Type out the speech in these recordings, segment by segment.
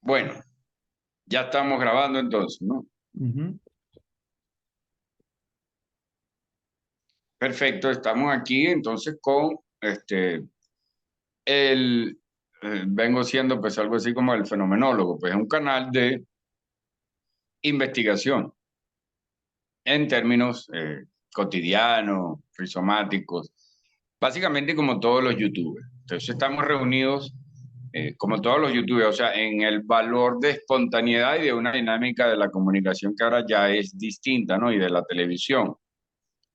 Bueno, ya estamos grabando entonces, ¿no? Ujú. Perfecto, estamos aquí entonces con el, vengo siendo pues algo así como el fenomenólogo, pues es un canal de investigación en términos cotidianos, rizomáticos, básicamente como todos los youtubers. Entonces estamos reunidos como todos los youtubers, o sea, en el valor de espontaneidad y de una dinámica de la comunicación que ahora ya es distinta, ¿no? Y de la televisión.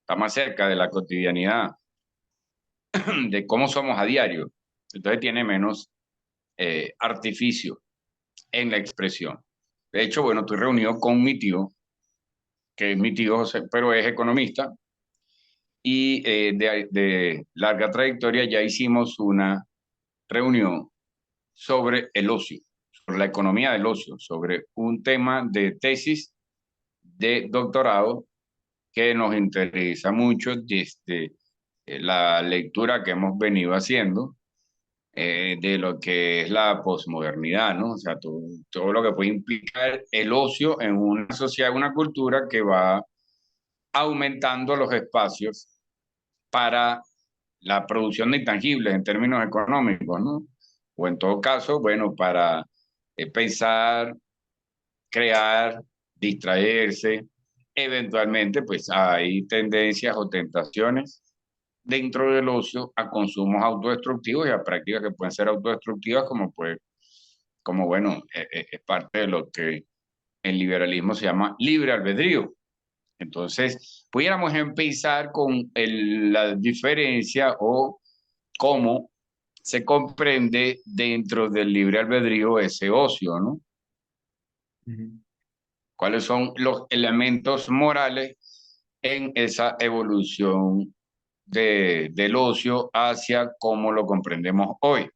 Está más cerca de la cotidianidad, de cómo somos a diario. Entonces tiene menos artificio en la expresión. De hecho, bueno, estoy reunido con mi tío, que es mi tío José, pero es economista, y de larga trayectoria ya hicimos una reunión sobre el ocio, sobre la economía del ocio, sobre un tema de tesis de doctorado que nos interesa mucho desde la lectura que hemos venido haciendo de lo que es la posmodernidad, ¿no? O sea, todo lo que puede implicar el ocio en una sociedad, una cultura que va aumentando los espacios para la producción de intangibles en términos económicos, ¿no? O en todo caso, bueno, para pensar, crear, distraerse. Eventualmente, pues hay tendencias o tentaciones dentro del ocio a consumos autodestructivos y a prácticas que pueden ser autodestructivas, como pues, como bueno, es parte de lo que en liberalismo se llama libre albedrío. Entonces, pudiéramos empezar con la diferencia o cómo se comprende dentro del libre albedrío ese ocio, ¿no? Ujú. ¿Cuáles son los elementos morales en esa evolución del ocio hacia cómo lo comprendemos hoy?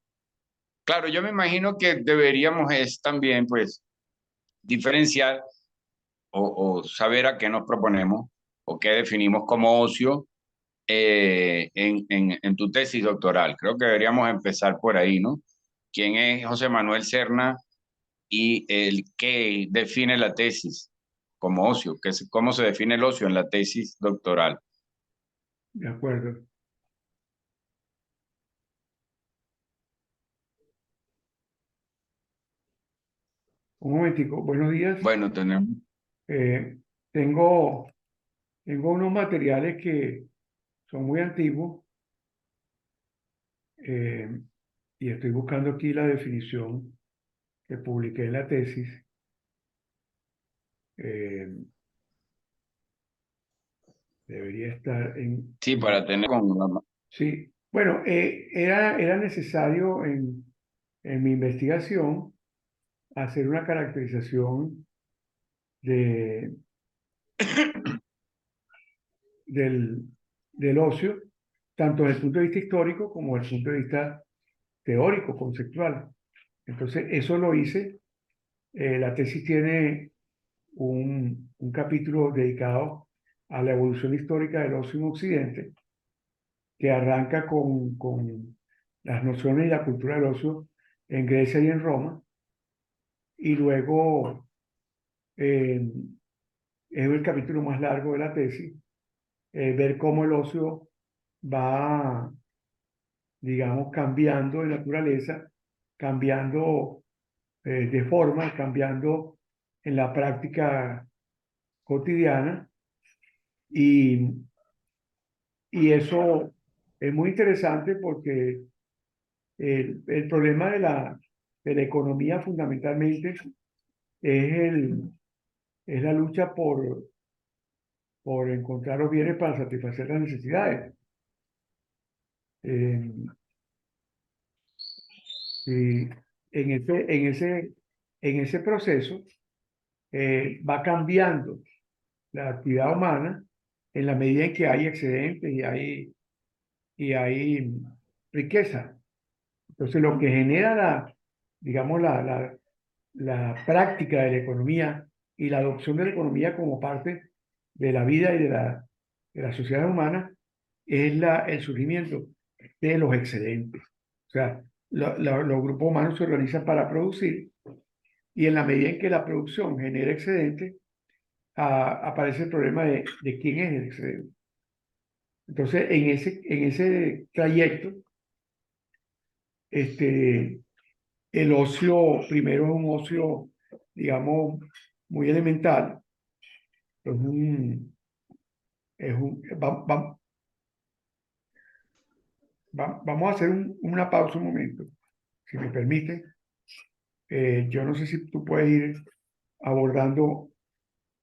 Claro, yo me imagino que deberíamos es también, pues, diferenciar o saber a qué nos proponemos o qué definimos como ocio en tu tesis doctoral. Creo que deberíamos empezar por ahí, ¿no? ¿Quién es José Manuel Serna y el qué define la tesis como ocio? ¿Cómo se define el ocio en la tesis doctoral? De acuerdo. Un momentico. Buenos días. Bueno, tenemos... Eh, tengo, tengo unos materiales que son muy antiguos eh, y estoy buscando aquí la definición que publiqué en la tesis. Eh, debería estar Sí, para tener con... Sí, bueno, era necesario en mi investigación hacer una caracterización de, del, del ocio, tanto desde el punto de vista histórico como desde el punto de vista teórico, conceptual. Entonces, eso lo hice. La tesis tiene un capítulo dedicado a la evolución histórica del ocio en Occidente, que arranca con las nociones y la cultura del ocio en Grecia y en Roma, y luego eh, es el capítulo más largo de la tesis, ver cómo el ocio va, digamos, cambiando de naturaleza, cambiando de forma, cambiando en la práctica cotidiana, y, y eso es muy interesante porque el problema de la economía fundamentalmente es la lucha por encontrar los bienes para satisfacer las necesidades. Eh, y en ese proceso va cambiando la actividad humana en la medida en que hay excedentes y hay riqueza. Entonces, lo que genera digamos, la práctica de la economía y la adopción de la economía como parte de la vida y de la sociedad humana es el surgimiento de los excedentes. O sea, los grupos humanos se organizan para producir y en la medida en que la producción genera excedente, aparece el problema de quién es el excedente. Entonces, en ese trayecto, este, el ocio, primero es un ocio, digamos, muy elemental. Es un, vamos a hacer una pausa un momento, si me permite. Yo no sé si tú puedes ir abordando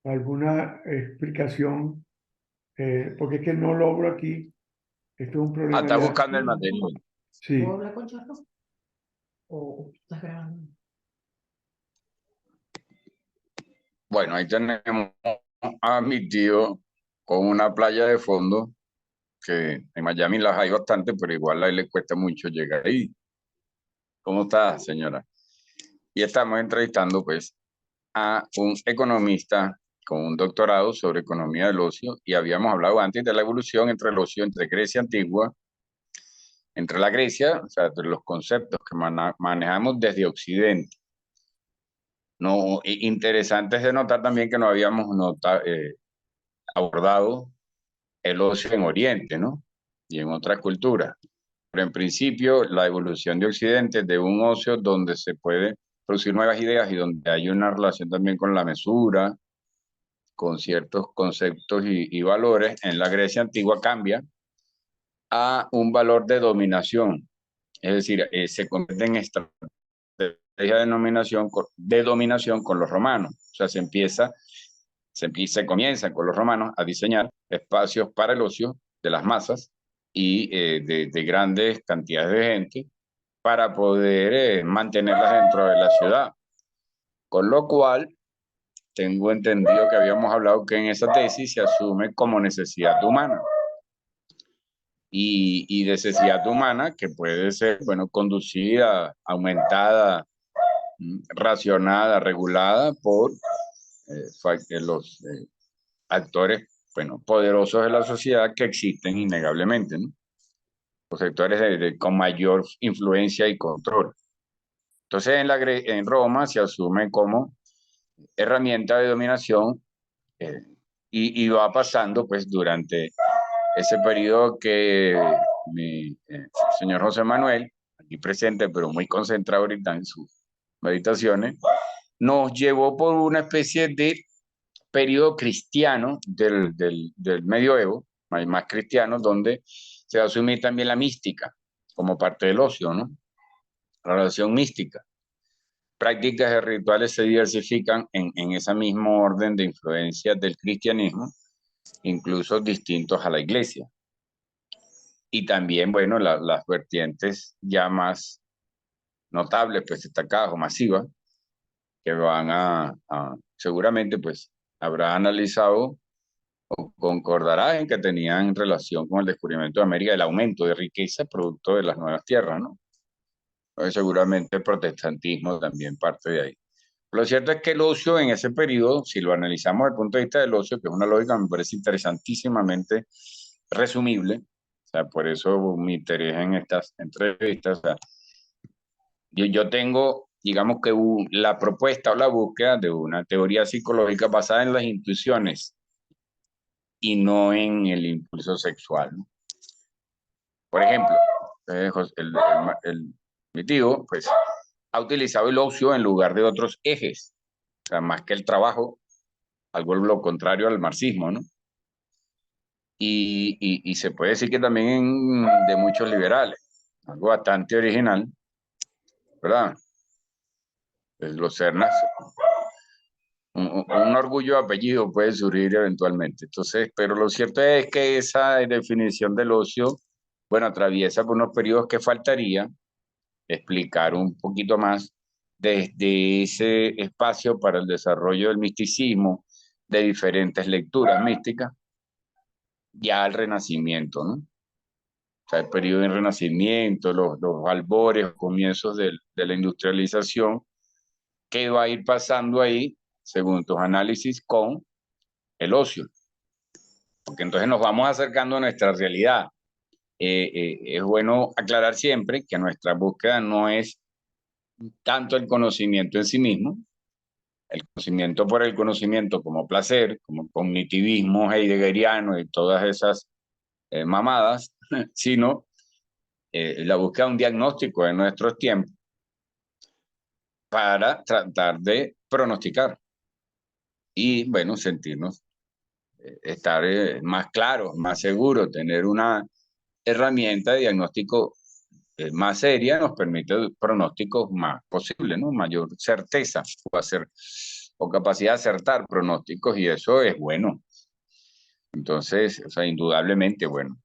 alguna explicación, porque es que no logro aquí. Esto es un Ah, problema está ya. buscando el material. Sí. ¿Puedo hablar con Charlos? ¿O estás grabando? Bueno, ahí tenemos a mi tío con una playa de fondo, que en Miami las hay bastante, pero igual a él le cuesta mucho llegar ahí. ¿Cómo está, señora? Y estamos entrevistando, pues, a un economista con un doctorado sobre economía del ocio, y habíamos hablado antes de la evolución entre el ocio entre Grecia antigua, entre la Grecia, o sea, de los conceptos que manejamos desde Occidente. No, interesante es de notar también que no habíamos abordado el ocio en Oriente, ¿no? Y en otras culturas. Pero en principio, la evolución de Occidente de un ocio donde se puede producir nuevas ideas y donde hay una relación también con la mesura, con ciertos conceptos y valores, en la Grecia antigua cambia a un valor de dominación. Es decir, se convierte en estrategia de dominación con los romanos. O sea, se comienza con los romanos a diseñar espacios para el ocio de las masas y de grandes cantidades de gente para poder mantenerlas dentro de la ciudad. Con lo cual, tengo entendido que habíamos hablado que en esa tesis se asume como necesidad humana. Y necesidad humana que puede ser, bueno, conducida, aumentada, racionada, regulada por los actores, bueno, poderosos de la sociedad que existen innegablemente, ¿no? Los sectores con mayor influencia y control. Entonces, en Roma se asume como herramienta de dominación, eh, y va pasando, pues, durante ese periodo que mi señor José Manuel, aquí presente, pero muy concentrado ahorita en sus meditaciones, nos llevó por una especie de periodo cristiano del medioevo, más cristiano, donde se va a asumir también la mística como parte del ocio, ¿no? La relación mística. Prácticas y rituales se diversifican en ese mismo orden de influencias del cristianismo, incluso distintos a la iglesia. Y también, bueno, las vertientes ya más notables, pues destacadas o masivas, que van seguramente, pues, habrá analizado o concordará en que tenían relación con el descubrimiento de América, el aumento de riqueza producto de las nuevas tierras, ¿no? Entonces, seguramente el protestantismo también parte de ahí. Lo cierto es que el ocio en ese periodo, si lo analizamos desde el punto de vista del ocio, que es una lógica me parece interesantísimamente resumible, o sea, por eso mi interés en estas entrevistas, o sea, yo tengo, digamos que la propuesta o la búsqueda de una teoría psicológica basada en las intuiciones y no en el impulso sexual, ¿no? Por ejemplo, mi tío, pues, ha utilizado el ocio en lugar de otros ejes, o sea, más que el trabajo, algo lo contrario al marxismo, ¿no? Y se puede decir que también de muchos liberales, algo bastante original, ¿verdad? Los Cernas, un orgullo de apellido puede surgir eventualmente. Entonces, pero lo cierto es que esa definición del ocio, bueno, atraviesa por unos periodos que faltaría explicar un poquito más desde ese espacio para el desarrollo del misticismo, de diferentes lecturas místicas, ya al Renacimiento, ¿no? O sea, el periodo del Renacimiento, los albores, comienzos de la industrialización, ¿qué va a ir pasando ahí, según tus análisis, con el ocio? Porque entonces nos vamos acercando a nuestra realidad. Es bueno aclarar siempre que nuestra búsqueda no es tanto el conocimiento en sí mismo, el conocimiento por el conocimiento como placer, como cognitivismo heideggeriano y todas esas mamadas, sino la búsqueda de un diagnóstico de nuestros tiempos para tratar de pronosticar y, bueno, sentirnos, estar más claros, más seguros, tener una herramienta de diagnóstico más seria nos permite pronósticos más posibles, ¿no? Mayor certeza o, hacer, o capacidad de acertar pronósticos y eso es bueno. Entonces, o sea, indudablemente bueno.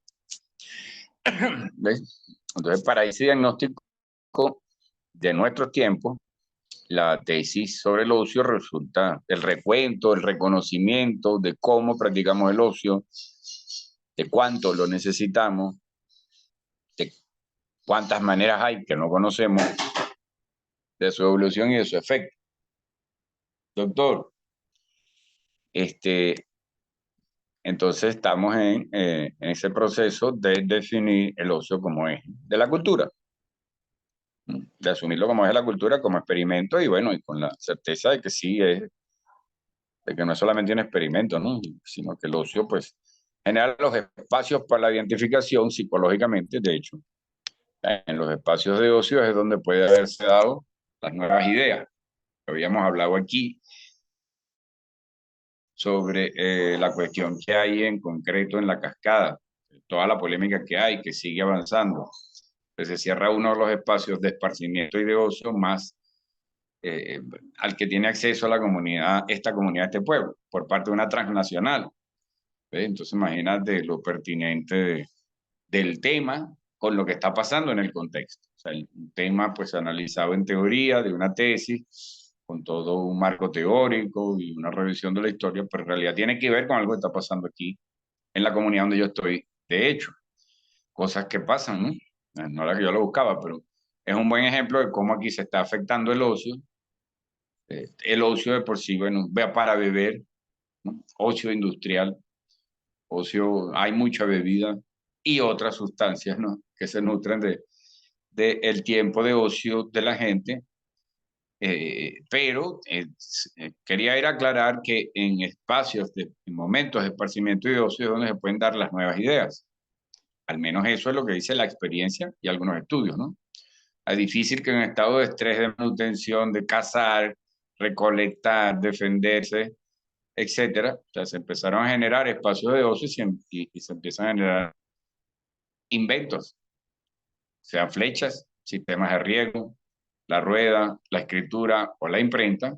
¿Ves? Entonces, para ese diagnóstico de nuestro tiempo, la tesis sobre el ocio resulta el recuento, el reconocimiento de cómo practicamos el ocio, de cuánto lo necesitamos, de cuántas maneras hay que no conocemos, de su evolución y de su efecto. Doctor, entonces estamos en ese proceso de definir el ocio como eje de la cultura, de asumirlo como eje de la cultura, como experimento y bueno, y con la certeza de que sí es, de que no es solamente un experimento, ¿no? Sino que el ocio pues genera los espacios para la identificación psicológicamente, de hecho, en los espacios de ocio es donde puede haberse dado las nuevas ideas. Habíamos hablado aquí sobre la cuestión que hay en concreto en la cascada, toda la polémica que hay, que sigue avanzando. Entonces se cierra uno de los espacios de esparcimiento y de ocio más al que tiene acceso a la comunidad, esta comunidad, este pueblo, por parte de una transnacional. ¿Ves? Entonces imagínate lo pertinente del tema con lo que está pasando en el contexto. O sea, el tema pues analizado en teoría de una tesis, con todo un marco teórico y una revisión de la historia, pero en realidad tiene que ver con algo que está pasando aquí en la comunidad donde yo estoy. De hecho, cosas que pasan, ¿no? No era que yo lo buscaba, pero es un buen ejemplo de cómo aquí se está afectando el ocio de por sí, bueno, vea para beber, ¿no? Ocio industrial, ocio, hay mucha bebida y otras sustancias, ¿no? Que se nutren de el tiempo de ocio de la gente. Pero quería ir a aclarar que en espacios, en momentos de esparcimiento y de ocio es donde se pueden dar las nuevas ideas. Al menos eso es lo que dice la experiencia y algunos estudios, ¿no? Es difícil que en estado de estrés, de manutención, de cazar, recolectar, defenderse, etcétera, o sea, se empezaron a generar espacios de ocio y se empiezan a generar inventos, sean flechas, sistemas de riego, la rueda, la escritura o la imprenta.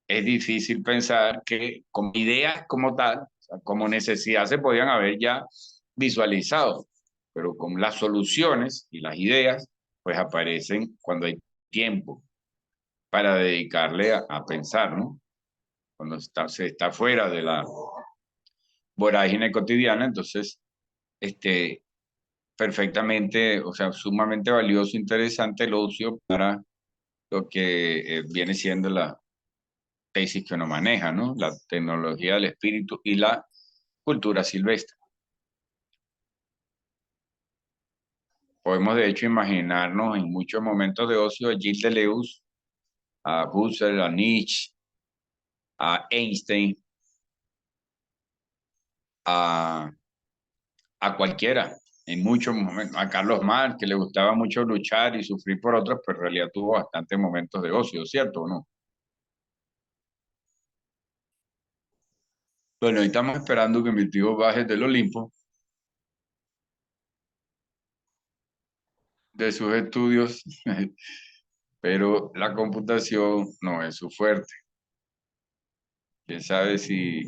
Es difícil pensar que como ideas como tal, o sea, como necesidad se podían haber ya visualizado, pero con las soluciones y las ideas, pues aparecen cuando hay tiempo para dedicarle a pensar, ¿no? Cuando se está fuera de la vorágine cotidiana, entonces, este, perfectamente, o sea, sumamente valioso, interesante el ocio para lo que viene siendo la tesis que uno maneja, ¿no? La tecnología del espíritu y la cultura silvestre. Podemos de hecho imaginarnos en muchos momentos de ocio a Gilles Deleuze, a Husserl, a Nietzsche, a Einstein, a, a cualquiera, en muchos momentos, a Carlos Marx, que le gustaba mucho luchar y sufrir por otros, pero en realidad tuvo bastantes momentos de ocio, ¿cierto o no? Bueno, ahí estamos esperando que mi tío baje del Olimpo de sus estudios, pero la computación no es su fuerte. Quién sabe si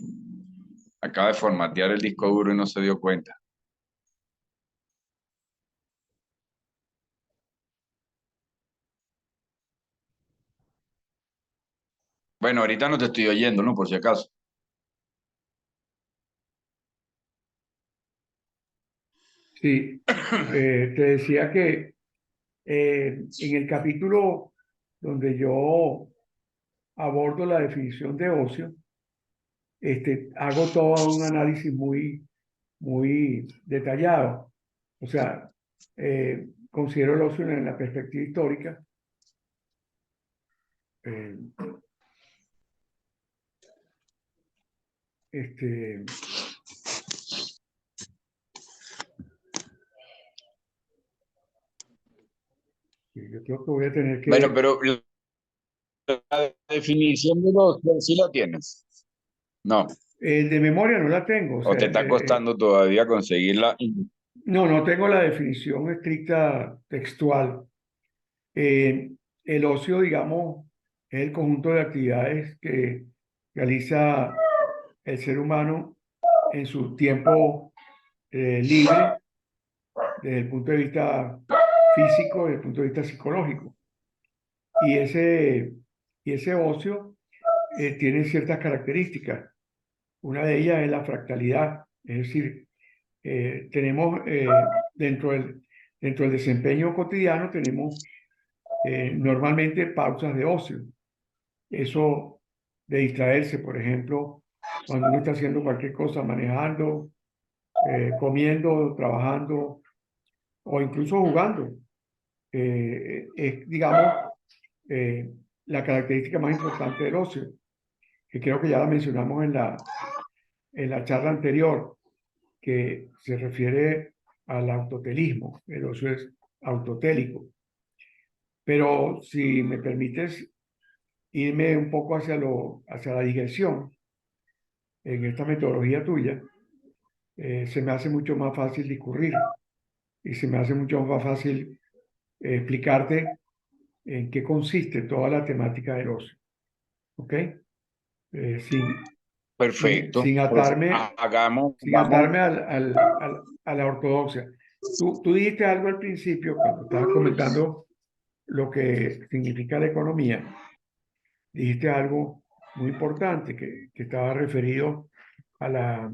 acaba de formatear el disco duro y no se dio cuenta. Bueno, ahorita no te estoy oyendo, ¿no? Por si acaso. Sí, te decía que en el capítulo donde yo abordo la definición de ocio, hago todo un análisis muy detallado. O sea, considero el ocio en la perspectiva histórica, eh, Yo creo que voy a tener Bueno, que, pero la definición de los sí lo tienes. No, de memoria no la tengo, o o sea, te está costando todavía conseguirla. no tengo la definición estricta textual. Eh, el ocio, digamos, es el conjunto de actividades que realiza el ser humano en su tiempo libre, desde el punto de vista físico, desde el punto de vista psicológico. Y ese ocio tiene ciertas características. Una de ellas es la fractalidad, es decir, tenemos dentro del desempeño cotidiano, tenemos normalmente pausas de ocio. Eso de distraerse, por ejemplo, cuando uno está haciendo cualquier cosa, manejando, comiendo, trabajando o incluso jugando, es, digamos, eh, la característica más importante del ocio, que creo que ya la mencionamos en la charla anterior, que se refiere al autotelismo. El ocio es autotélico. Pero si me permites irme un poco hacia la digresión, en esta metodología tuya, se me hace mucho más fácil discurrir y se me hace mucho más fácil explicarte en qué consiste toda la temática del ocio. ¿Ok? Eh, sin, Perfecto. sin Pues atarme, hagamos, sin vamos. atarme a la ortodoxia. Tú dijiste algo al principio cuando estabas comentando lo que significa la economía. Dijiste algo muy importante que estaba referido a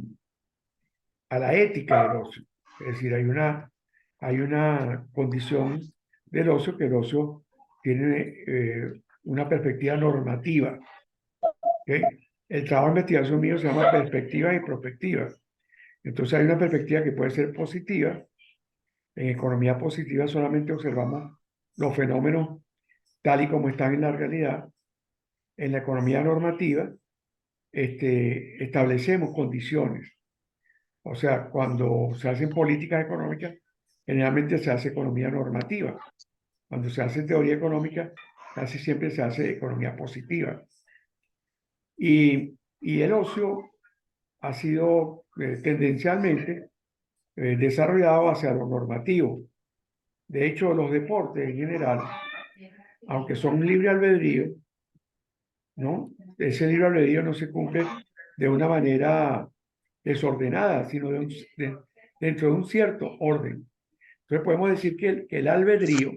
a la ética del ocio. Es decir, hay una condición del ocio, que el ocio tiene una perspectiva normativa. ¿Ok? El trabajo de investigación mío se llama perspectivas y prospectivas. Entonces hay una perspectiva que puede ser positiva. En economía positiva solamente observamos los fenómenos tal y como están en la realidad. En la economía normativa establecemos condiciones. O sea, cuando se hacen políticas económicas, generalmente se hace economía normativa. Cuando se hace teoría económica, casi siempre se hace economía positiva. Y el ocio ha sido tendencialmente desarrollado hacia lo normativo. De hecho, los deportes en general, aunque son libre albedrío, ¿no? Ese libre albedrío no se cumple de una manera desordenada, sino dentro de un cierto orden. Entonces podemos decir que que el albedrío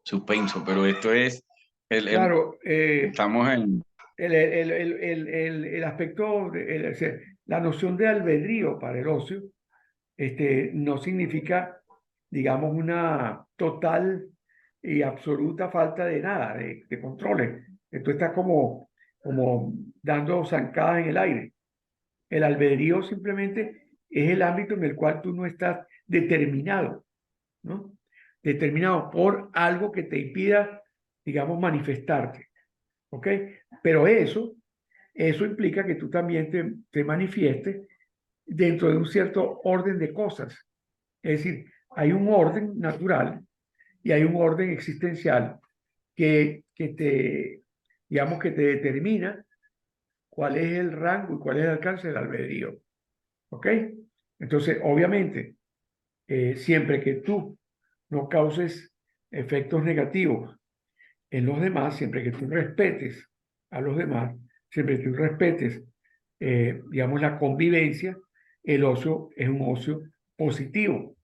Suspenso, pero esto es, claro, estamos en, el aspecto, o sea, la noción de albedrío para el ocio, no significa, digamos, una total y absoluta falta de nada, de controles. Esto está como dando zancadas en el aire. El albedrío simplemente es el ámbito en el cual tú no estás determinado, ¿no? Determinado por algo que te impida, digamos, manifestarte. ¿Ok? Pero eso implica que tú también te manifiestes dentro de un cierto orden de cosas. Es decir, hay un orden natural y hay un orden existencial digamos, que te determina cuál es el rango y cuál es el alcance del albedrío. ¿Ok? Entonces, obviamente, siempre que tú no causes efectos negativos en los demás, siempre que tú respetes a los demás, siempre que tú respetes, digamos, la convivencia, el ocio es un ocio positivo.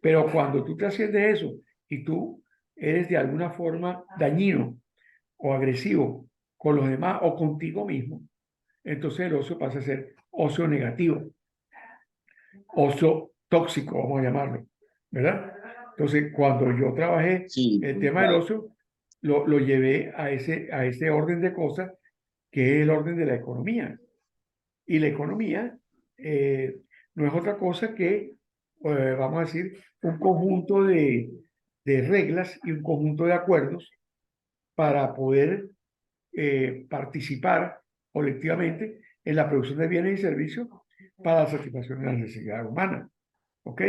Pero cuando tú te haces de eso y tú eres de alguna forma dañino o agresivo con los demás o contigo mismo, entonces el ocio pasa a ser ocio negativo, ocio tóxico, vamos a llamarlo, ¿verdad? Entonces, cuando yo trabajé sí, el tema del claro. ocio, lo llevé a ese orden de cosas que es el orden de la economía. Y la economía no es otra cosa que vamos a decir, un conjunto de reglas y un conjunto de acuerdos para poder participar colectivamente en la producción de bienes y servicios para la satisfacción de las necesidades humanas. ¿Ok?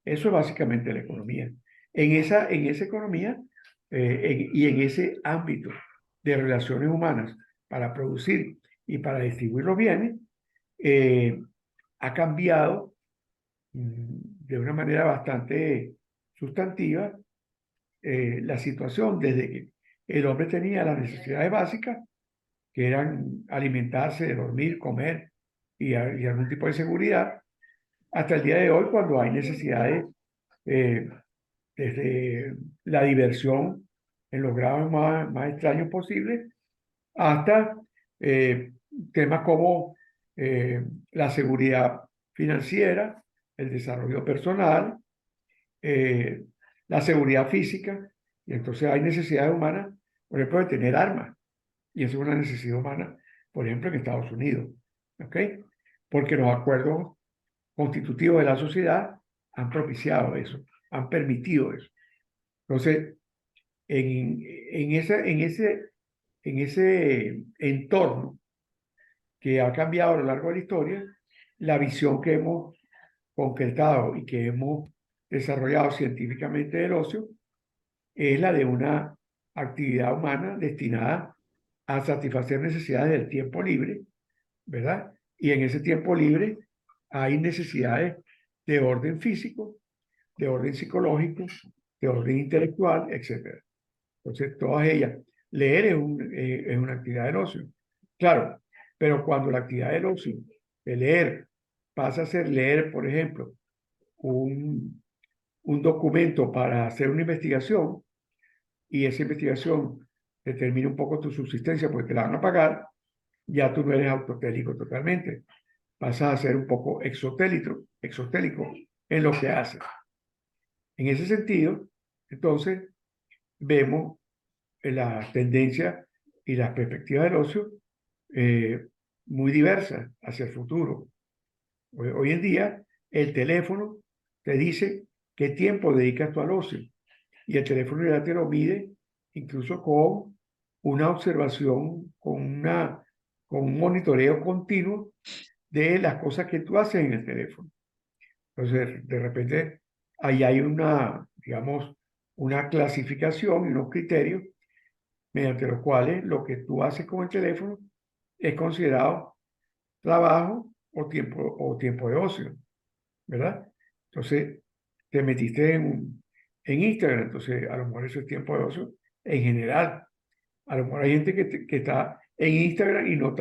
Eso es básicamente la economía. En esa economía y en ese ámbito de relaciones humanas para producir y para distribuir los bienes, eh, ha cambiado de una manera bastante sustantiva la situación desde que el hombre tenía las necesidades básicas, que eran alimentarse, dormir, comer y algún tipo de seguridad, hasta el día de hoy cuando hay necesidades eh, desde la diversión en los grados más extraños posibles hasta eh, temas como la seguridad financiera, el desarrollo personal, eh, la seguridad física, y entonces hay necesidades humanas, por ejemplo, de tener armas, y eso es una necesidad humana, por ejemplo, en Estados Unidos, ¿ok? Porque los acuerdos constitutivos de la sociedad han propiciado eso, han permitido eso. Entonces, en ese entorno que ha cambiado a lo largo de la historia, la visión que hemos concretado y que hemos desarrollado científicamente del ocio es la de una actividad humana destinada a satisfacer necesidades del tiempo libre, ¿verdad? Y en ese tiempo libre hay necesidades de orden físico, de orden psicológico, de orden intelectual, etcétera. Entonces, todas ellas. Leer es una actividad del ocio. Claro, pero cuando la actividad del ocio, de leer, pasa a ser leer, por ejemplo, un documento para hacer una investigación y esa investigación determina un poco tu subsistencia porque te la van a pagar, ya tú no eres autotélico totalmente. Pasas a ser un poco exotélico en lo que haces. En ese sentido, entonces, vemos las tendencias y las perspectivas del ocio eh, muy diversas hacia el futuro. Hoy en día, el teléfono te dice qué tiempo dedicas tú al ocio y el teléfono ya te lo mide incluso con una observación, con un monitoreo continuo de las cosas que tú haces en el teléfono. Entonces, de repente, ahí hay una, digamos, una clasificación y unos criterios mediante los cuales lo que tú haces con el teléfono es considerado trabajo o tiempo de ocio, ¿verdad? Entonces, te metiste en Instagram, entonces a lo mejor eso es tiempo de ocio en general. A lo mejor hay gente que está en Instagram y no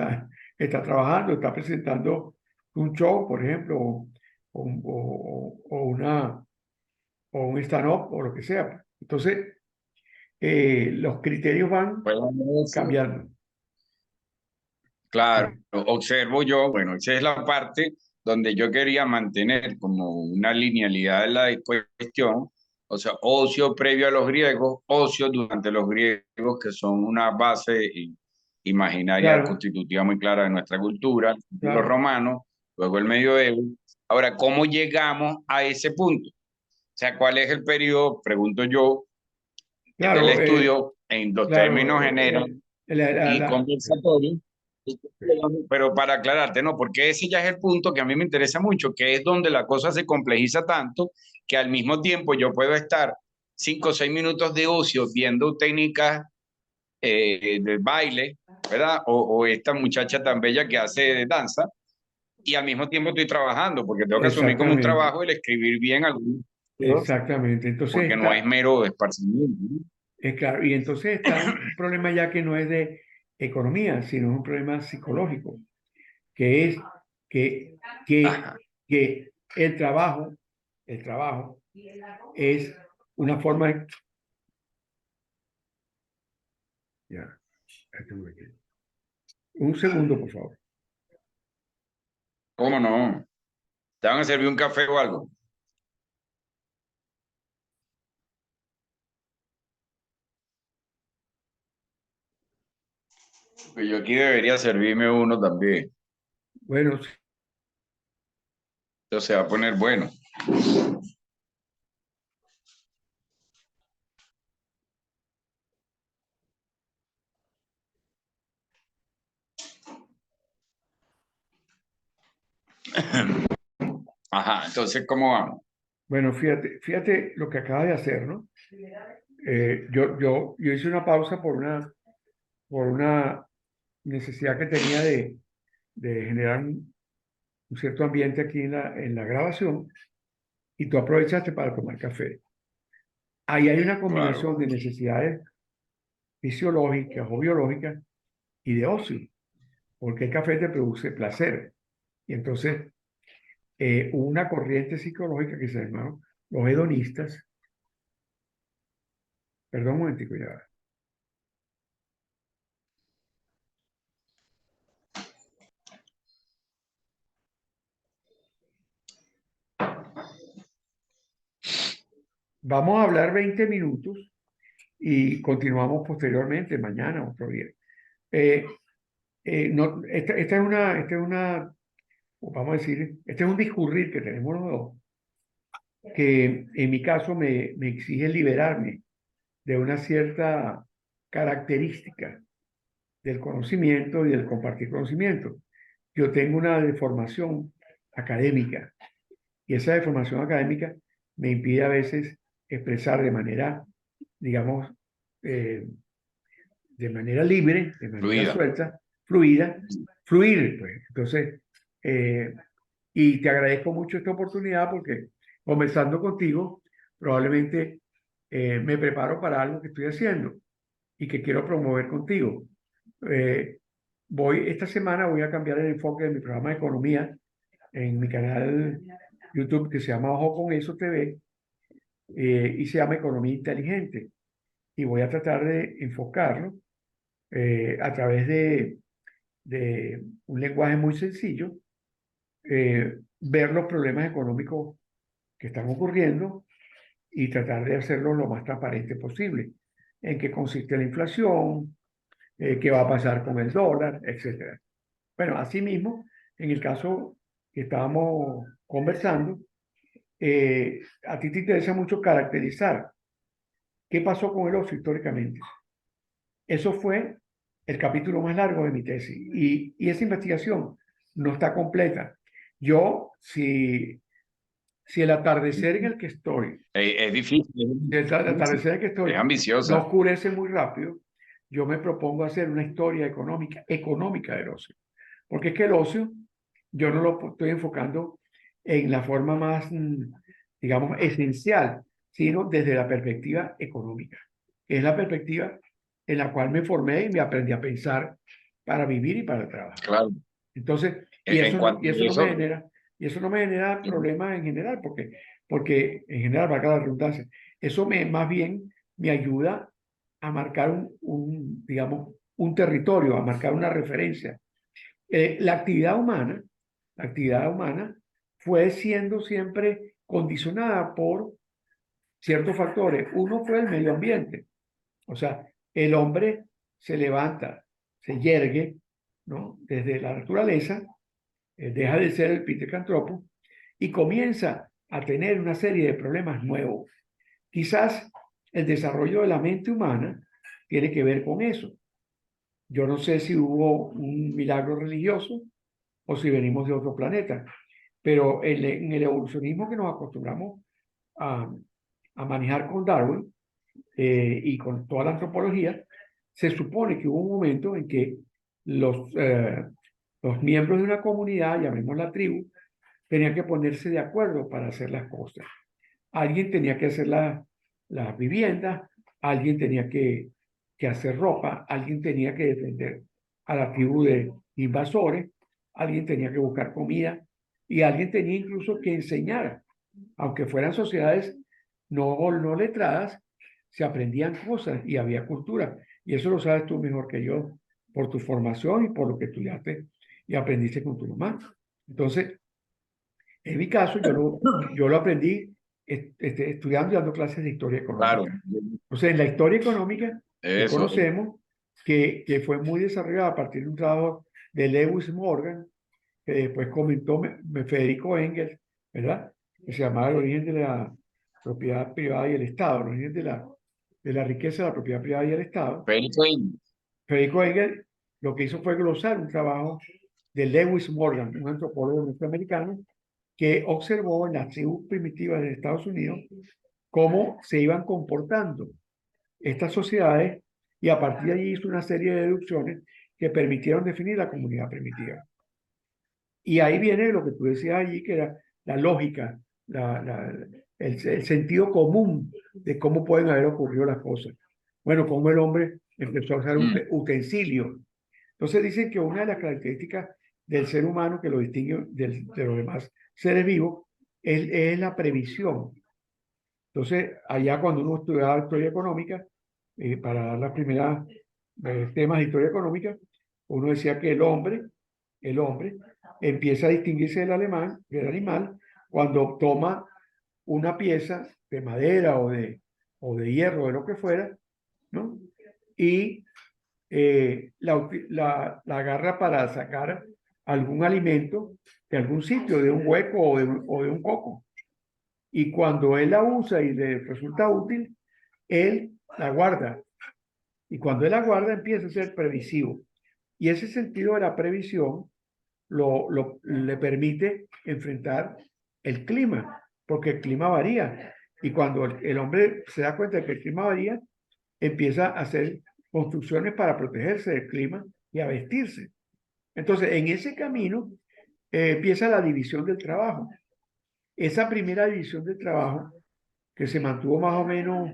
está trabajando, está presentando un show, por ejemplo, una, o un stand-up o lo que sea. Entonces, los criterios van Pues, cambiando. claro, Sí. observo yo, bueno, esa es la parte donde yo quería mantener como una linealidad de la cuestión, o sea, ocio previo a los griegos, ocio durante los griegos, que son una base imaginaria Claro, constitutiva muy clara de nuestra cultura, los claro, romanos, luego el medioevo. Ahora, ¿cómo llegamos a ese punto? O sea, ¿cuál es el periodo, pregunto yo, del claro, estudio en los claro. términos generales y conversatorios? Pero para aclararte, no, porque ese ya es el punto que a mí me interesa mucho, que es donde la cosa se complejiza tanto que al mismo tiempo yo puedo estar 5 o 6 minutos de ocio viendo técnicas de baile, ¿verdad? O esta muchacha tan bella que hace danza, y al mismo tiempo estoy trabajando, porque tengo que asumir como un Exactamente, trabajo el escribir bien algunos textos, exactamente. Entonces porque no es está, mero esparcimiento, ¿no? claro, y entonces está un problema ya que no es de economía, sino es un problema psicológico, que es que, que, Ajá. que el trabajo es una forma de... Ya, un segundo, por favor. ¿Cómo no? ¿Te van a servir un café o algo? Pues yo aquí debería servirme uno también. Bueno, Esto se va a poner bueno. Ajá, entonces, ¿cómo vamos? Bueno, fíjate lo que acabas de hacer, ¿no? Yo hice una pausa por una necesidad que tenía de generar un cierto ambiente aquí en la grabación y tú aprovechaste para tomar café. Ahí hay una Claro, combinación de necesidades fisiológicas o biológicas y de ocio, porque el café te produce placer. Y entonces hubo una corriente psicológica que se llamaron los hedonistas. Perdón un momentico ya. Vamos a hablar 20 minutos y continuamos posteriormente, mañana, otro día. Eh, no, esta es una, vamos a decir, este es un discurrir que tenemos los dos, que en mi caso me exige liberarme de una cierta característica del conocimiento y del compartir conocimiento. Yo tengo una deformación académica y esa deformación académica me impide a veces expresar de manera, digamos, eh, de manera libre, de manera fluida. suelta, fluida, fluir, pues. Entonces, eh, y te agradezco mucho esta oportunidad porque conversando contigo, probablemente me preparo para algo que estoy haciendo y que quiero promover contigo. Eh, esta semana voy a cambiar el enfoque de mi programa de economía en mi canal YouTube que se llama Ojo con Eso TV y se llama Economía Inteligente. Y voy a tratar de enfocarlo a través de un lenguaje muy sencillo, ver los problemas económicos que están ocurriendo y tratar de hacerlo lo más transparente posible. En qué consiste la inflación, qué va a pasar con el dólar, etcétera. Bueno, asimismo, en el caso que estábamos conversando, a ti te interesa mucho caracterizar qué pasó con el ocio históricamente. Eso fue el capítulo más largo de mi tesis y esa investigación no está completa. Yo, si el atardecer en el que estoy, Es difícil, si el atardecer en el que es estoy no ambiciosa. oscurece muy rápido, yo me propongo hacer una historia económica del ocio. Porque es que el ocio, yo no lo estoy enfocando en la forma más, digamos, esencial, sino desde la perspectiva económica. Es la perspectiva en la cual me formé y me aprendí a pensar para vivir y para trabajar. Claro. Entonces, En cuanto y a eso no me eso, genera, y eso no me genera problemas en general, porque en general, para cada redundancia, eso más bien me ayuda a marcar digamos, un territorio, a marcar una referencia. La la actividad humana fue siendo siempre condicionada por ciertos factores. Uno fue el medio ambiente. O sea, el hombre se levanta, se yergue, ¿no? Desde la naturaleza, deja de ser el pitecantropos y comienza a tener una serie de problemas nuevos. Quizás el desarrollo de la mente humana tiene que ver con eso. Yo no sé si hubo un milagro religioso o si venimos de otro planeta, pero en el evolucionismo que nos acostumbramos a, a manejar con Darwin y con toda la antropología, se supone que hubo un momento en que los miembros de una comunidad, llamemos la tribu, tenían que ponerse de acuerdo para hacer las cosas. Alguien tenía que hacer las viviendas, alguien tenía que hacer ropa, alguien tenía que defender a la tribu de invasores, alguien tenía que buscar comida y alguien tenía incluso que enseñar, aunque fueran sociedades no letradas, se aprendían cosas y había cultura. Y eso lo sabes tú mejor que yo por tu formación y por lo que estudiaste y aprendiste con tu mamá. Entonces, en mi caso, yo lo aprendí estudiando y dando clases de historia claro, económica. Entonces, en la historia económica que eso, conocemos, que fue muy desarrollada a partir de un trabajo de Lewis Morgan, que después comentó Federico Engels, ¿verdad? Que se llamaba El origen de la propiedad privada y el Estado, el origen de la riqueza, la propiedad privada y el Estado. Federico Federico Engels lo que hizo fue glosar un trabajo de Lewis Morgan, un antropólogo norteamericano, que observó en las tribus primitivas de Estados Unidos cómo se iban comportando estas sociedades y a partir de allí hizo una serie de deducciones que permitieron definir la comunidad primitiva. Y ahí viene lo que tú decías allí, que era la lógica, el sentido común de cómo pueden haber ocurrido las cosas. Bueno, cómo el hombre empezó a usar utensilios. Entonces dicen que una de las características del ser humano que lo distingue de los demás seres vivos es la previsión. Entonces, allá cuando uno estudiaba historia económica, para dar las primeras temas de historia económica, uno decía que el hombre empieza a distinguirse del animal, cuando toma una pieza de madera o de hierro, de lo que fuera, ¿no? Y la agarra para sacar algún alimento de algún sitio, de un hueco o de un coco. Y cuando él la usa y le resulta útil, él la guarda. Y cuando él la guarda, empieza a ser previsivo. Y ese sentido de la previsión le permite enfrentar el clima, porque el clima varía. Y cuando el hombre se da cuenta de que el clima varía, empieza a hacer construcciones para protegerse del clima y a vestirse. Entonces, en ese camino empieza la división del trabajo. Esa primera división del trabajo, que se mantuvo más o menos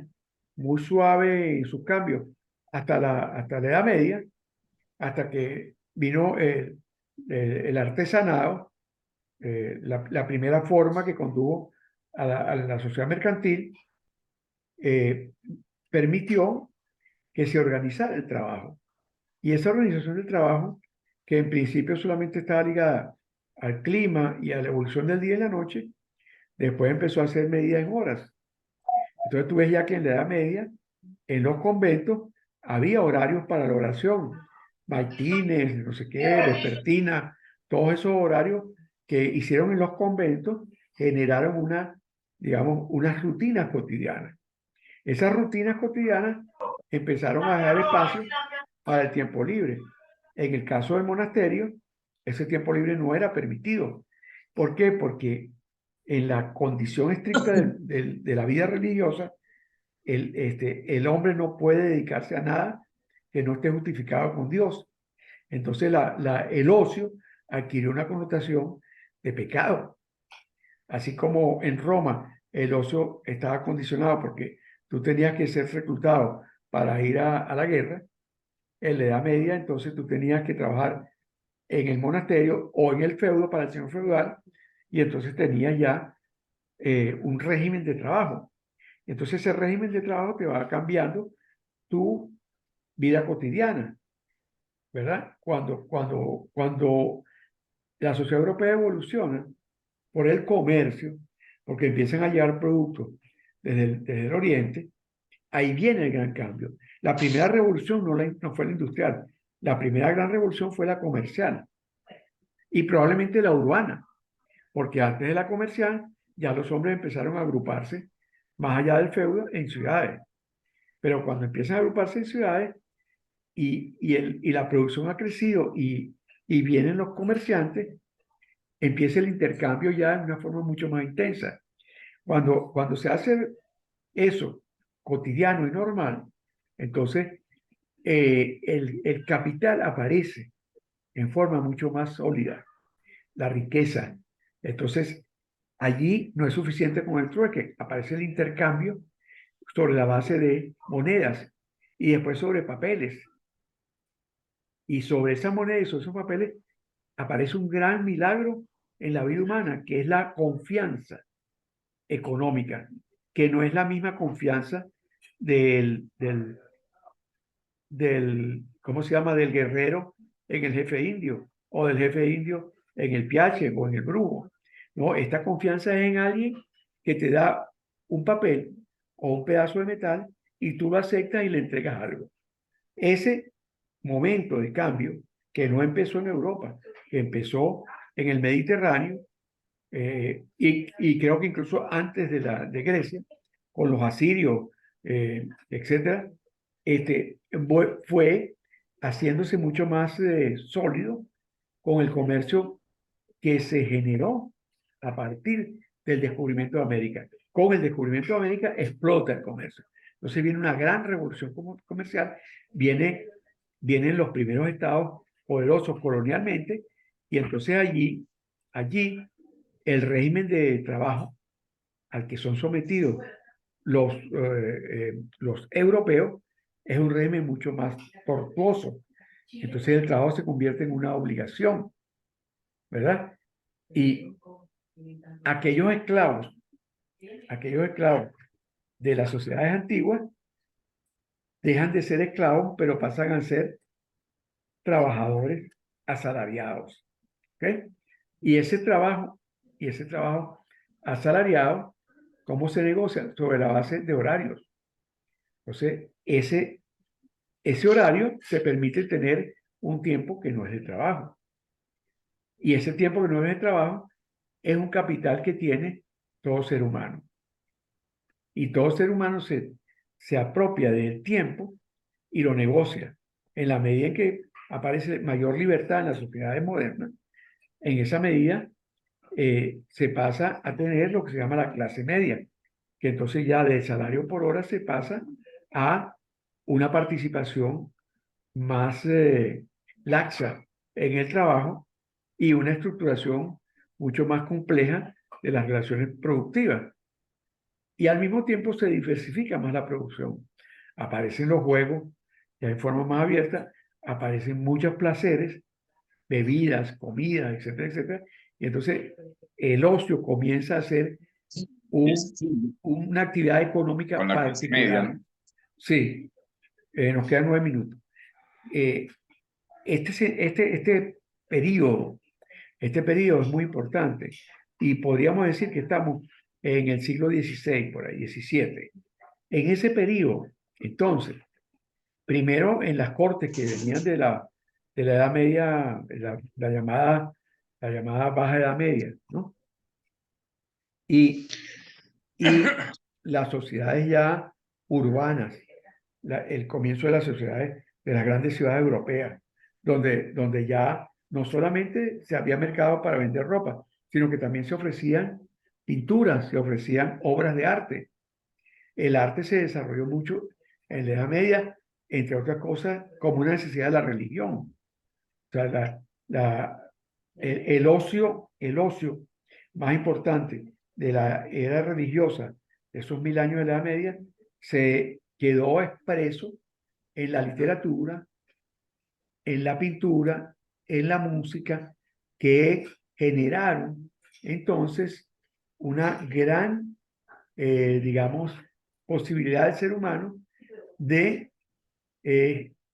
muy suave en sus cambios hasta la Edad Media, hasta que vino el artesanado, la primera forma que condujo a la sociedad mercantil, eh, permitió que se organizara el trabajo. Y esa organización del trabajo, que en principio solamente estaba ligada al clima y a la evolución del día y la noche, después empezó a ser medida en horas. Entonces tú ves ya que en la Edad Media, en los conventos, había horarios para la oración, maitines, no sé qué, vespertina, todos esos horarios que hicieron en los conventos generaron digamos, unas rutinas cotidianas. Esas rutinas cotidianas empezaron a dar espacio para el tiempo libre. En el caso del monasterio, ese tiempo libre no era permitido. ¿Por qué? Porque en la condición estricta de la vida religiosa, el hombre no puede dedicarse a nada que no esté justificado con Dios. Entonces el ocio adquirió una connotación de pecado. Así como en Roma el ocio estaba condicionado porque tú tenías que ser reclutado para ir a la guerra, en la Edad Media entonces tú tenías que trabajar en el monasterio o en el feudo para el señor feudal y entonces tenías ya un régimen de trabajo. Entonces ese régimen de trabajo te va cambiando tu vida cotidiana, ¿verdad? Cuando la sociedad europea evoluciona por el comercio, porque empiezan a llegar productos desde el oriente, ahí viene el gran cambio. La primera revolución no fue la industrial, la primera gran revolución fue la comercial y probablemente la urbana, porque antes de la comercial ya los hombres empezaron a agruparse más allá del feudo en ciudades. Pero cuando empiezan a agruparse en ciudades y la producción ha crecido y vienen los comerciantes, empieza el intercambio ya de una forma mucho más intensa. Cuando se hace eso cotidiano y normal, entonces el capital aparece en forma mucho más sólida, la riqueza. Entonces, allí no es suficiente con el trueque, aparece el intercambio sobre la base de monedas y después sobre papeles. Y sobre esas monedas y sobre esos papeles aparece un gran milagro en la vida humana, que es la confianza económica, que no es la misma confianza ¿cómo se llama? Del guerrero en el jefe indio, o del jefe indio en el piache o en el brujo. No, esta confianza es en alguien que te da un papel o un pedazo de metal y tú lo aceptas y le entregas algo. Ese momento de cambio, que no empezó en Europa, que empezó en el Mediterráneo, y creo que incluso antes de Grecia, con los asirios, etcétera, fue haciéndose mucho más sólido con el comercio que se generó a partir del descubrimiento de América. Con el descubrimiento de América explota el comercio. Entonces viene una gran revolución comercial, vienen los primeros estados poderosos colonialmente, y entonces allí el régimen de trabajo al que son sometidos los europeos es un régimen mucho más tortuoso. Entonces el trabajo se convierte en una obligación, ¿verdad? Y aquellos esclavos de las sociedades antiguas dejan de ser esclavos, pero pasan a ser trabajadores asalariados. ¿Ok? Y ese trabajo asalariado, ¿cómo se negocia? Sobre la base de horarios. Entonces, ese horario te permite tener un tiempo que no es de trabajo. Y ese tiempo que no es de trabajo es un capital que tiene todo ser humano. Y todo ser humano se apropia del tiempo y lo negocia. En la medida en que aparece mayor libertad en las sociedades modernas, en esa medida se pasa a tener lo que se llama la clase media, que entonces ya del salario por hora se pasa a una participación más laxa en el trabajo y una estructuración mucho más compleja de las relaciones productivas. Y al mismo tiempo se diversifica más la producción. Aparecen los juegos ya en forma más abierta, aparecen muchos placeres, bebidas, comidas, etcétera, etcétera. Y entonces el ocio comienza a ser una actividad económica Con la clase media, particular. ¿no? Sí, nos quedan 9 minutos. Eh, este periodo, este periodo es muy importante y podríamos decir que estamos en el siglo XVI, por ahí, XVII. En ese periodo, entonces, primero en las cortes que venían de la Edad Media, la llamada Baja Edad Media, ¿no? Y, y las sociedades ya urbanas, el comienzo de las sociedades de las grandes ciudades europeas, donde ya no solamente se había mercado para vender ropa, sino que también se ofrecían pinturas, se ofrecían obras de arte. El arte se desarrolló mucho en la Edad Media, entre otras cosas, como una necesidad de la religión. O sea, el ocio más importante de la era religiosa de esos 1000 años de la Edad Media se quedó expreso en la literatura, en la pintura, en la música, que generaron entonces una gran, digamos, posibilidad del ser humano de,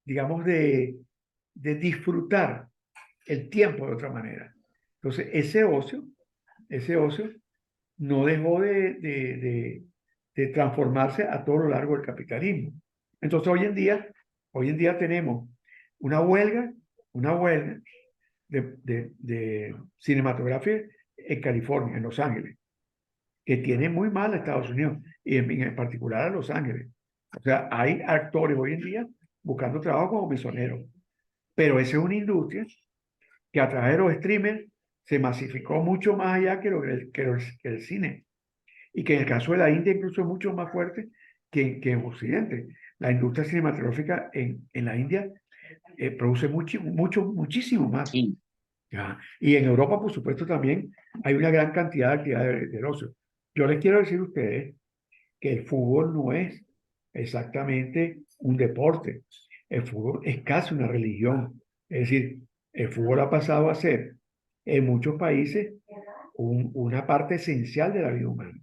digamos, de disfrutar el tiempo de otra manera. Entonces, ese ocio no dejó de transformarse a todo lo largo del capitalismo. Entonces, hoy en día tenemos una huelga, una huelga de cinematografía en California, en Los Ángeles, que tiene muy mal a Estados Unidos y en particular a Los Ángeles. O sea, hay actores hoy en día buscando trabajo como mesoneros, pero esa es una industria que a través de los streamers se masificó mucho más allá que el cine. Y que en el caso de la India incluso es mucho más fuerte que en Occidente. La industria cinematográfica en la India produce muchísimo más. Sí, ¿Ya? Y en Europa, por supuesto, también hay una gran cantidad de actividades del ocio. Yo les quiero decir a ustedes que el fútbol no es exactamente un deporte. El fútbol es casi una religión. Es decir, el fútbol ha pasado a ser en muchos países una parte esencial de la vida humana.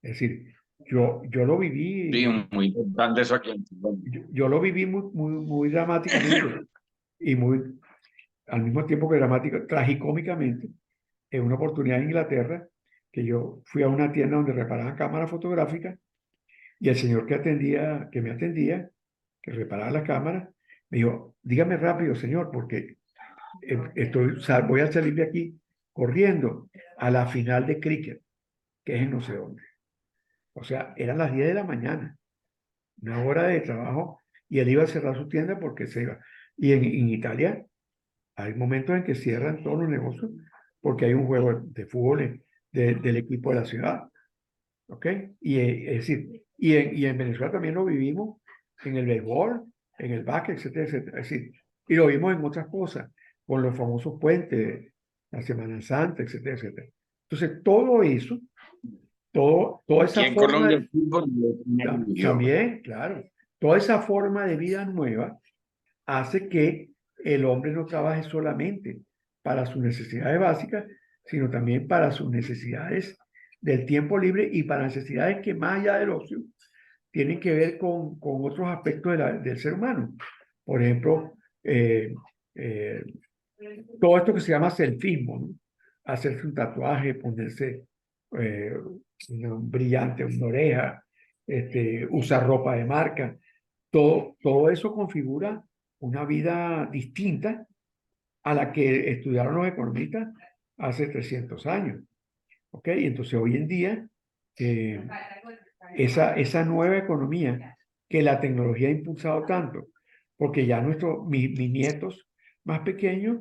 Es decir, yo lo sí, viví, muy importante eso aquí en Colombia. yo lo viví muy dramáticamente y al mismo tiempo que dramático, tragicómicamente, en una oportunidad en Inglaterra, que yo fui a una tienda donde reparaban cámaras fotográficas y el señor que me atendía, que reparaba la cámara, me dijo, dígame rápido, señor, porque voy a salir de aquí corriendo a la final de cricket, que es en no sé dónde. O sea, eran las 10 de la mañana, una hora de trabajo, y él iba a cerrar su tienda porque se iba. Y en Italia Hay momentos en que cierran todos los negocios porque hay un juego de fútbol del equipo de la ciudad. ¿Ok? Y es decir, y en Venezuela también lo vivimos en el béisbol, en el básquet, etcétera, etcétera. Es decir, y lo vimos en otras cosas, con los famosos puentes, la Semana Santa, etcétera, etcétera. Entonces, todo eso, toda Aquí esa en forma, Colombia el fútbol es una religión. también, claro, toda esa forma de vida nueva hace que el hombre no trabaje solamente para sus necesidades básicas, sino también para sus necesidades del tiempo libre y para necesidades que más allá del ocio tienen que ver con otros aspectos del ser humano. Por ejemplo, eh, eh, todo esto que se llama selfismo, ¿no? Hacerse un tatuaje, ponerse eh, un brillante, una oreja, usar ropa de marca, todo eso configura una vida distinta a la que estudiaron los economistas hace 300 años. ¿Ok? Y entonces hoy en día, eh, esa nueva economía que la tecnología ha impulsado tanto, porque ya mis nietos más pequeños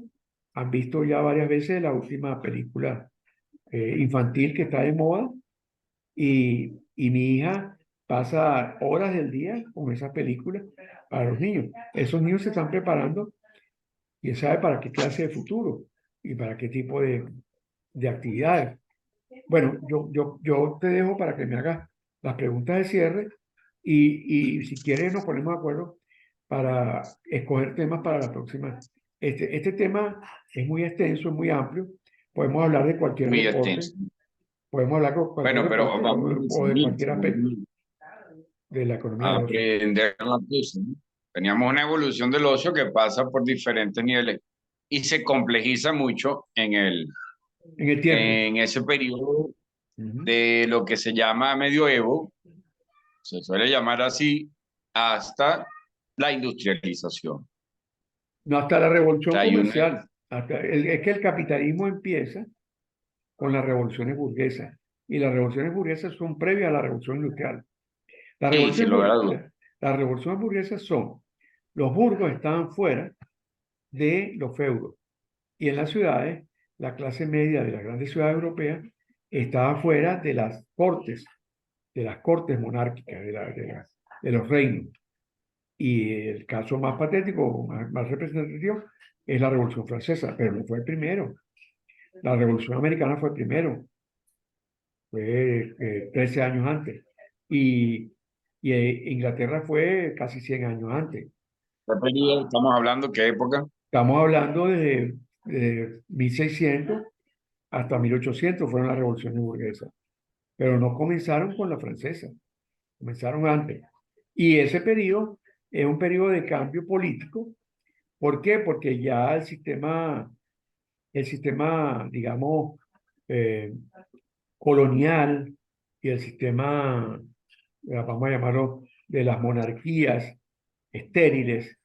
han visto ya varias veces la última película infantil que está de moda y mi hija pasa horas del día con esa película para los niños. Esos niños se están preparando, quién sabe para qué clase de futuro y para qué tipo de actividades. Bueno, yo te dejo para que me hagas las preguntas de cierre y si quieres nos ponemos de acuerdo para escoger temas para la próxima. Este tema es muy extenso, es muy amplio. Podemos hablar de cualquier Muy deporte, extenso. podemos hablar de cualquier Bueno, pero deporte vamos a o de resumir, cualquier aspecto de la economía a del ocio. aprender la cosa, ¿no? Teníamos una evolución del ocio que pasa por diferentes niveles y se complejiza mucho En el tiempo. en ese periodo Ujú. de lo que se llama medioevo, se suele llamar así, hasta la industrialización. O No hasta la revolución sea, hay una, comercial. Es que el capitalismo empieza con las revoluciones burguesas. Y las revoluciones burguesas son previas a la revolución industrial. Las sí, sin revoluciones, lugar a dudas. las revoluciones burguesas son, los burgos estaban fuera de los feudos. Y en las ciudades, la clase media de las grandes ciudades europeas estaba fuera de las cortes monárquicas, de los reinos. Y el caso más patético, más representativo, es la Revolución Francesa, pero no fue el primero. La Revolución Americana fue el primero, fue 13 años antes. Y, Inglaterra fue casi 100 años antes. ¿Qué periodo estamos hablando? ¿Qué época? Estamos hablando de 1600 hasta 1800 fueron las revoluciones burguesas, pero no comenzaron con la francesa, comenzaron antes. Y ese periodo es un periodo de cambio político. ¿Por qué? Porque ya digamos, eh, colonial y el sistema, vamos a llamarlo, de las monarquías estériles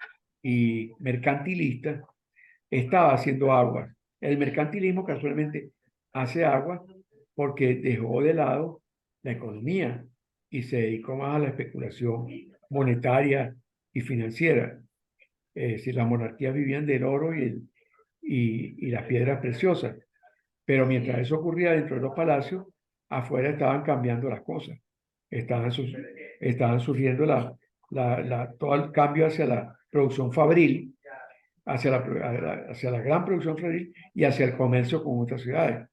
y mercantilistas, estaba haciendo agua. El mercantilismo casualmente hace agua porque dejó de lado la economía y se dedicó más a la especulación monetaria y financiera. Es decir, las monarquías vivían del oro y las piedras preciosas. Pero mientras eso ocurría dentro de los palacios, afuera estaban cambiando las cosas. Estaban, estaban surgiendo todo el cambio hacia la producción fabril, hacia la gran producción fabril y hacia el comercio con otras ciudades.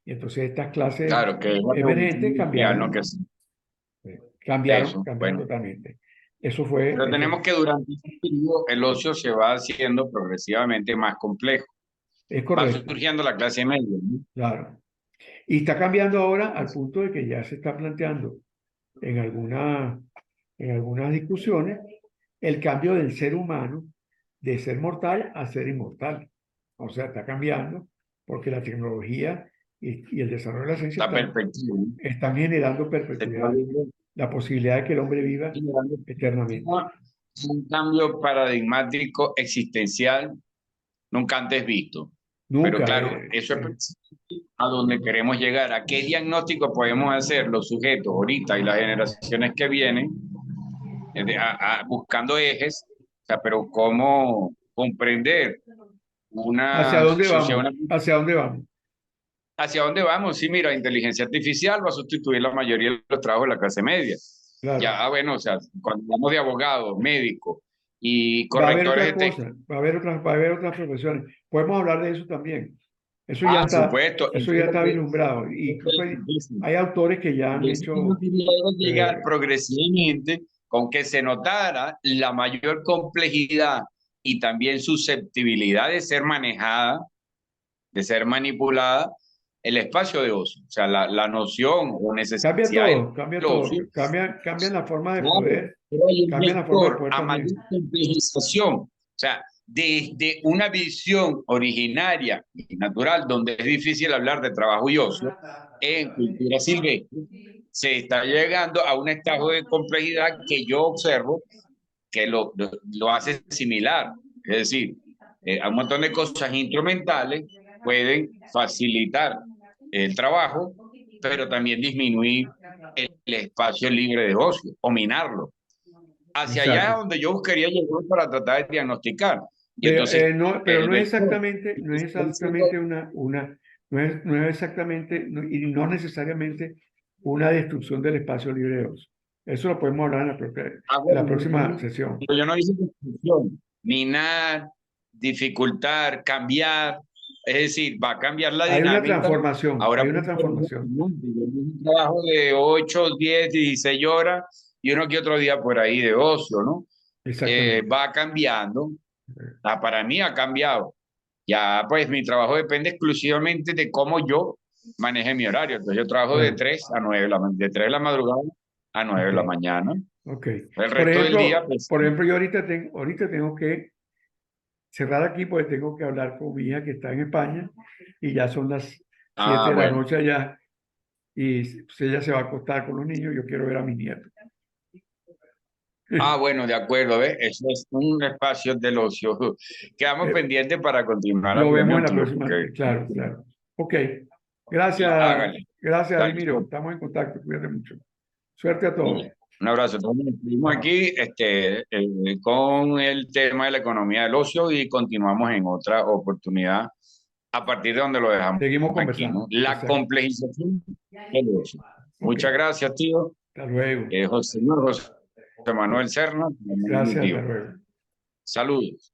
Y entonces estas clases Claro, que es la revolución emergentes industrial, ¿no? Que es eso, cambiaron bueno. totalmente. Eso fue, Pero tenemos que durante ese periodo el ocio se va haciendo progresivamente más complejo. es Va correcto, surgiendo la clase media, ¿no? claro. Y está cambiando ahora al punto de que ya se está planteando en en algunas discusiones el cambio del ser humano de ser mortal a ser inmortal. O sea, está cambiando porque la tecnología y el desarrollo de la ciencia La perspectiva, ¿no? están generando Se está perpetuidad, viendo la posibilidad de que el hombre viva generando eternamente. un cambio paradigmático existencial nunca antes visto. Pero Nunca, claro, eso es a donde queremos llegar. ¿A qué diagnóstico podemos hacer los sujetos ahorita y las generaciones que vienen buscando ejes? O sea, pero cómo comprender ¿Hacia una dónde sociedad, vamos? ¿Hacia dónde vamos? ¿hacia dónde vamos? Sí, mira, inteligencia artificial va a sustituir la mayoría de los trabajos de la clase media. Claro. Ya, bueno, o sea, cuando hablamos de abogados, médicos y Va a haber correctores otras de texto, cosas, va a haber otras profesiones. Podemos hablar de eso también. por supuesto, Eso ya está vislumbrado. Y incluso hay autores que ya han y eso yo hecho, quería llegar eh, progresivamente con que se notara la mayor complejidad y también susceptibilidad de ser manejada, de ser manipulada, el espacio de ocio. O sea, la noción o necesidad del cambia todo, ocio. cambian la forma de Claro, poder, pero hay un cambian la forma de vector poder a mayor también. complejización. O sea, desde una visión originaria y natural, donde es difícil hablar de trabajo y ocio, en cultura silvestre, se está llegando a un estado de complejidad que yo observo que lo hace similar. Es decir, a un montón de cosas instrumentales pueden facilitar el trabajo, pero también disminuir el espacio libre de ocio o minarlo. Hacia allá es Exacto. donde yo buscaría llegar para tratar de diagnosticar. Y entonces, No, pero el vector. no es exactamente no es exactamente, y no necesariamente una destrucción del espacio libre de ocio. Eso lo podemos hablar en la Bueno, próxima sesión. yo no hice construcción, minar, dificultar, cambiar. Es decir, va a cambiar la dinámica. Ahora, Hay una por ejemplo, transformación. un trabajo de 8, 10, 16 horas y uno que otro día por ahí de ocio, ¿no? Exactamente. Va cambiando. Para mí ha cambiado. Ya, pues mi trabajo depende exclusivamente de cómo yo maneje mi horario. Entonces, yo trabajo de Bueno, 3 a 9 de 3 de la madrugada a 9 de la ok, mañana. ok. El resto del día, pues, Por ejemplo, yo ahorita tengo que cerrar aquí porque tengo que hablar con mi hija que está en España y ya son las 7 de la bueno. noche allá y pues, ella se va a acostar con los niños, yo quiero ver a mi nieto. Bueno, de acuerdo, ¿ves? Eso es un espacio del ocio. Quedamos Eh, pendientes para continuar la lo vemos en reunión, la tío, próxima, porque claro, claro. Ok, hágale. gracias, Dale, Dimiro, estamos en contacto, cuídate mucho. Suerte a todos. dale. Un abrazo. Entonces, seguimos Bye. aquí con el tema de la economía del ocio y continuamos en otra oportunidad a partir de donde lo dejamos Seguimos aquí, ¿no? conversando. La Exacto. complejización del ocio. Ok, Muchas gracias, tío. hasta luego. Señor José Manuel Serna, mi Gracias, hasta tío. luego. Saludos.